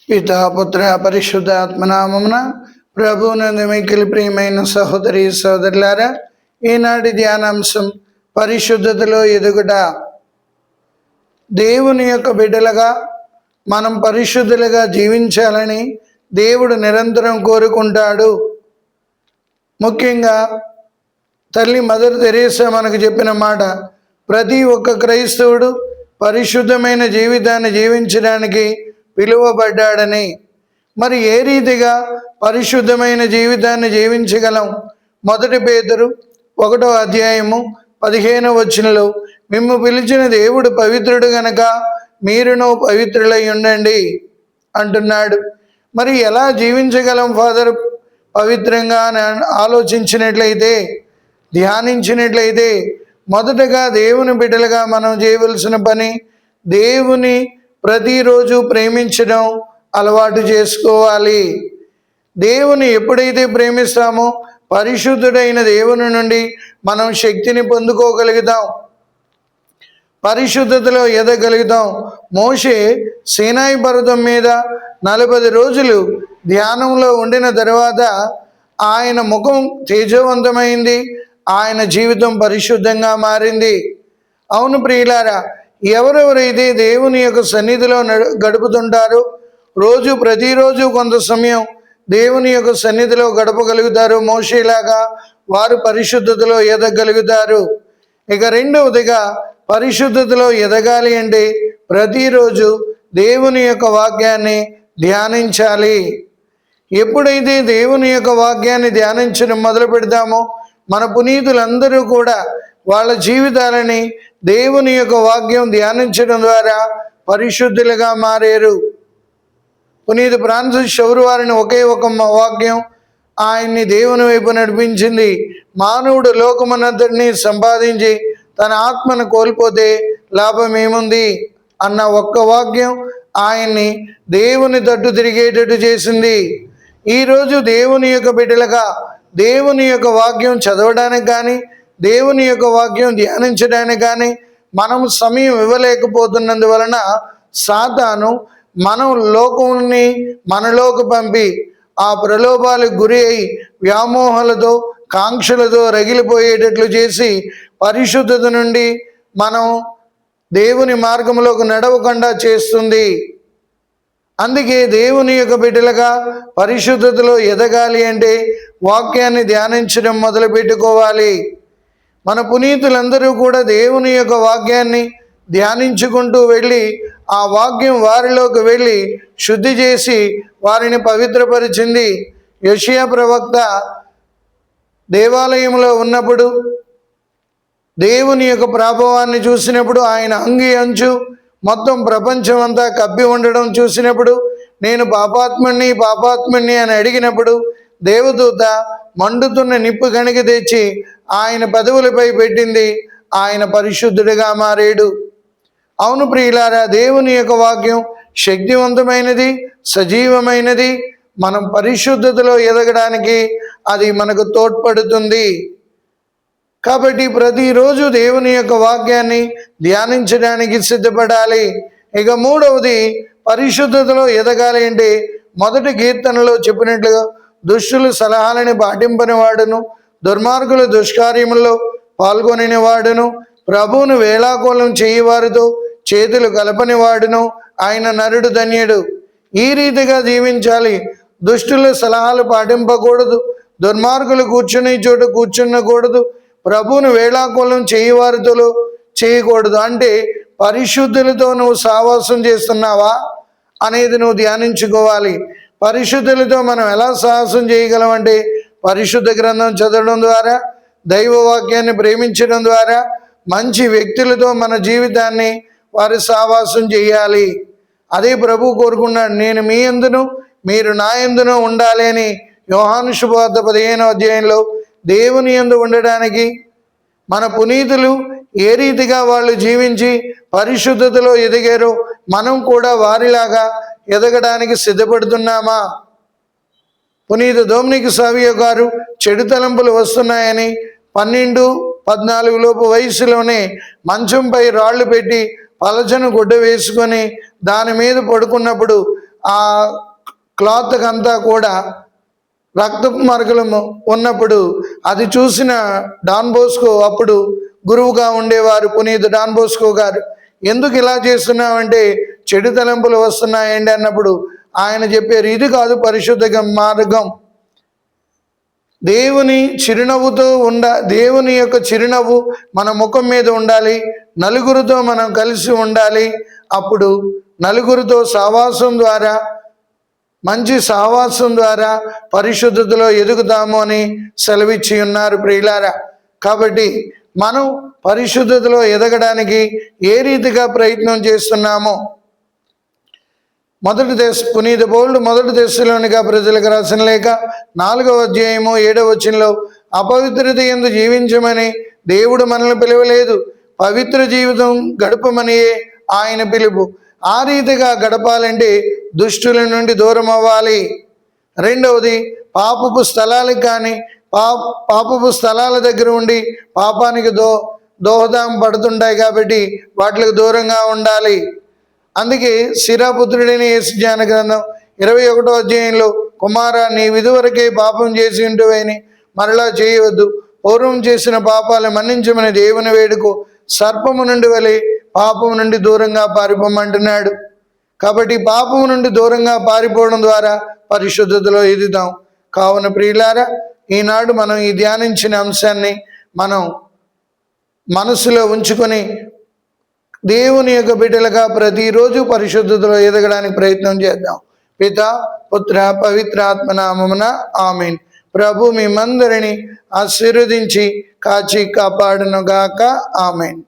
పితా పుత్ర పరిశుద్ధాత్మనామమున ప్రభువునందు మిక్కిలి ప్రియమైన సహోదరి సహోదరులారా, ఈనాటి ధ్యానాంశం పరిశుద్ధతలో ఎదుగుట. దేవుని యొక్క బిడ్డలుగా మనం పరిశుద్ధులుగా జీవించాలని దేవుడు నిరంతరం కోరుకుంటాడు. ముఖ్యంగా తల్లి మదర్ తెరేసా మనకు చెప్పిన మాట, ప్రతి ఒక్క క్రైస్తవుడు పరిశుద్ధమైన జీవితాన్ని జీవించడానికి పిలువబడ్డాడని. మరి ఏ రీతిగా పరిశుద్ధమైన జీవితాన్ని జీవించగలం? 1 పేతురు 1వ అధ్యాయము 15వ వచనంలో, మిమ్ము పిలిచిన దేవుడు పవిత్రుడు గనక మీరును పవిత్రులై ఉండండి అంటున్నాడు. మరి ఎలా జీవించగలం ఫాదర్ పవిత్రంగా ఆలోచించినట్లయితే, ధ్యానించినట్లయితే, మొదటగా దేవుని బిడ్డలుగా మనం చేయవలసిన పని దేవుని ప్రతిరోజు ప్రేమించడం అలవాటు చేసుకోవాలి. దేవుని ఎప్పుడైతే ప్రేమిస్తామో పరిశుద్ధుడైన దేవుని నుండి మనం శక్తిని పొందుకోగలుగుతాం, పరిశుద్ధతలో ఎదగలుగుతాం. మోషే సీనాయి పర్వతం మీద 40 రోజులు ధ్యానంలో ఉండిన తర్వాత ఆయన ముఖం తేజవంతమైంది, ఆయన జీవితం పరిశుద్ధంగా మారింది. అవును ప్రియులారా, ఎవరెవరైతే దేవుని యొక్క సన్నిధిలో గడుపుతుంటారో, ప్రతిరోజు కొంత సమయం దేవుని యొక్క సన్నిధిలో గడపగలుగుతారు, మోషేలాగా వారు పరిశుద్ధతలో ఎదగలుగుతారు. ఇక రెండవదిగా, పరిశుద్ధతలో ఎదగాలి అంటే ప్రతిరోజు దేవుని యొక్క వాక్యాన్ని ధ్యానించాలి. ఎప్పుడైతే దేవుని యొక్క వాక్యాన్ని ధ్యానించడం మొదలు పెడతామో, మన పునీతులందరూ కూడా వాళ్ళ జీవితాలని దేవుని యొక్క వాక్యం ధ్యానించడం ద్వారా పరిశుద్ధులుగా మారారు. పునీత ఫ్రాన్సిస్ షవరు వారిని ఒకే ఒక వాక్యం ఆయన్ని దేవుని వైపు నడిపించింది. మానవుడు లోకమనంతటినీ సంపాదించి తన ఆత్మను కోల్పోతే లాభం ఏముంది అన్న ఒక్క వాక్యం ఆయన్ని దేవుని తట్టు తిరిగేటట్టు చేసింది. ఈరోజు దేవుని యొక్క బిడ్డలుగా దేవుని యొక్క వాక్యం చదవడానికి కానీ, దేవుని యొక్క వాక్యం ధ్యానించడానికి కానీ మనం సమయం ఇవ్వలేకపోతున్నందువలన సాతాను మనం లోకాన్ని మనలోకి పంపి ఆ ప్రలోభాలకు గురి అయి వ్యామోహాలతో కాంక్షలతో రగిలిపోయేటట్లు చేసి పరిశుద్ధత నుండి మనం దేవుని మార్గంలోకి నడవకుండా చేస్తుంది. అందుకే దేవుని యొక్క బిడ్డలుగా పరిశుద్ధతలో ఎదగాలి అంటే వాక్యాన్ని ధ్యానించడం మొదలు పెట్టుకోవాలి. మన పునీతులందరూ కూడా దేవుని యొక్క వాక్యాన్ని ధ్యానించుకుంటూ వెళ్ళి ఆ వాక్యం వారిలోకి వెళ్ళి శుద్ధి చేసి వారిని పవిత్రపరిచింది. యోషియా ప్రవక్త దేవాలయంలో ఉన్నప్పుడు దేవుని యొక్క ప్రభావాన్ని చూసినప్పుడు, ఆయన అంగి అంచు మొత్తం ప్రపంచం అంతా కప్పి ఉండడం చూసినప్పుడు, నేను పాపాత్ముణ్ణి అని అడిగినప్పుడు దేవదూత మండుతున్న నిప్పు కణిక తెచ్చి ఆయన పదవులపై పెట్టింది. ఆయన పరిశుద్ధుడిగా మారాడు. అవును ప్రియులారా, దేవుని యొక్క వాక్యం శక్తివంతమైనది, సజీవమైనది. మనం పరిశుద్ధతలో ఎదగడానికి అది మనకు తోడ్పడుతుంది. కాబట్టి ప్రతిరోజు దేవుని యొక్క వాక్యాన్ని ధ్యానించడానికి సిద్ధపడాలి. ఇక మూడవది, పరిశుద్ధతలో ఎదగాలి అంటే మొదటి కీర్తనలో చెప్పినట్లుగా దుష్టుల సలహాలని పాటింపని వాడును, దుర్మార్గుల దుష్కార్యముల్లో పాల్గొని వాడును, ప్రభువును వేళాకోళం చేయవారితో చేతులు కలపని వాడును, ఆయన నరుడు ధన్యుడు. ఈ రీతిగా జీవించాలి. దుష్టుల సలహాలు పాటింపకూడదు, దుర్మార్గులు కూర్చునే చోట కూర్చున్నకూడదు, ప్రభువును వేళాకోళం చేయవారితో చేయకూడదు. అంటే పరిశుద్ధులతో నువ్వు సావాసం చేస్తున్నావా అనేది నువ్వు ధ్యానించుకోవాలి. పరిశుద్ధులతో మనం ఎలా సాహసం చేయగలం అంటే పరిశుద్ధ గ్రంథం చదవడం ద్వారా, దైవవాక్యాన్ని ప్రేమించడం ద్వారా, మంచి వ్యక్తులతో మన జీవితాన్ని వారి సావాసం చేయాలి. అదే ప్రభు కోరుకున్నాడు, నేను మీ యందును మీరు నా యందును ఉండాలి అని. యోహాను శుభవార్త 15వ అధ్యాయంలో దేవుని యందు ఉండడానికి మన పునీతులు ఏ రీతిగా వాళ్ళు జీవించి పరిశుద్ధతలో ఎదిగారో మనం కూడా వారిలాగా ఎదగడానికి సిద్ధపడుతున్నామా? పునీత డొమినిక్ సావియో గారు చెడు తలంపులు వస్తున్నాయని 12-14 లోపు వయసులోనే మంచంపై రాళ్లు పెట్టి పలచను గుడ్డ వేసుకొని దాని మీద పడుకున్నప్పుడు ఆ క్లాత్ అంతా కూడా రక్తపు మరకలు ఉన్నప్పుడు అది చూసిన డాన్ బోస్కో, అప్పుడు గురువుగా ఉండేవారు పునీత్ డాన్ బోస్కో గారు, ఎందుకు ఇలా చేస్తున్నామంటే చెడు తలంపులు వస్తున్నాయండి అన్నప్పుడు ఆయన చెప్పారు, ఇది కాదు పరిశుద్ధ మార్గం. దేవుని చిరునవ్వుతో దేవుని యొక్క చిరునవ్వు మన ముఖం మీద ఉండాలి. నలుగురితో మనం కలిసి ఉండాలి. అప్పుడు నలుగురితో సహవాసం ద్వారా, మంచి సహవాసం ద్వారా పరిశుద్ధతలో ఎదుగుతాము అని సెలవిచ్చి ఉన్నారు ప్రియులారా. కాబట్టి మనం పరిశుద్ధతలో ఎదగడానికి ఏ రీతిగా ప్రయత్నం చేస్తున్నామో పునీత పౌలుడు మొదటి దశలోనిగా ప్రజలకు రాసిన లేఖ 4వ అధ్యాయము 7వ వచనంలో, అపవిత్రత యందు జీవించమని దేవుడు మనల్ని పిలవలేదు, పవిత్ర జీవితం గడపమనియే ఆయన పిలుపు. ఆ రీతిగా గడపాలంటే దుష్టుల నుండి దూరం అవ్వాలి. రెండవది, పాపపు స్థలాలకు కానీ పాపపు స్థలాల దగ్గర ఉండి పాపానికి దోహదం పడుతుంటాయి కాబట్టి వాటికి దూరంగా ఉండాలి. అందుకే శిరాపుత్రుడైన యేసు జ్ఞాన గ్రంథం 21వ అధ్యాయంలో, కుమారా నీవు ఇదివరకే పాపం చేసి ఉంటువని మరలా చేయవద్దు, పూర్వం చేసిన పాపాలు మన్నించమని దేవుని వేడుకో, సర్పము నుండి వలె పాపము నుండి దూరంగా పారిపోమంటున్నాడు. కాబట్టి పాపము నుండి దూరంగా పారిపోవడం ద్వారా పరిశుద్ధతలో ఎదుగుతాం. కావున ప్రియులారా, ఈనాడు మనం ఈ ధ్యానించిన అంశాన్ని మనం మనసులో ఉంచుకొని దేవుని యొక్క బిడ్డలుగా ప్రతిరోజు పరిశుద్ధతలో ఎదగడానికి ప్రయత్నం చేద్దాం. పితా పుత్ర పవిత్రాత్మ నామమున ఆమేన్. ప్రభు మిమ్మందరిని ఆశీర్వదించి కాచి కాపాడును గాక. ఆమేన్.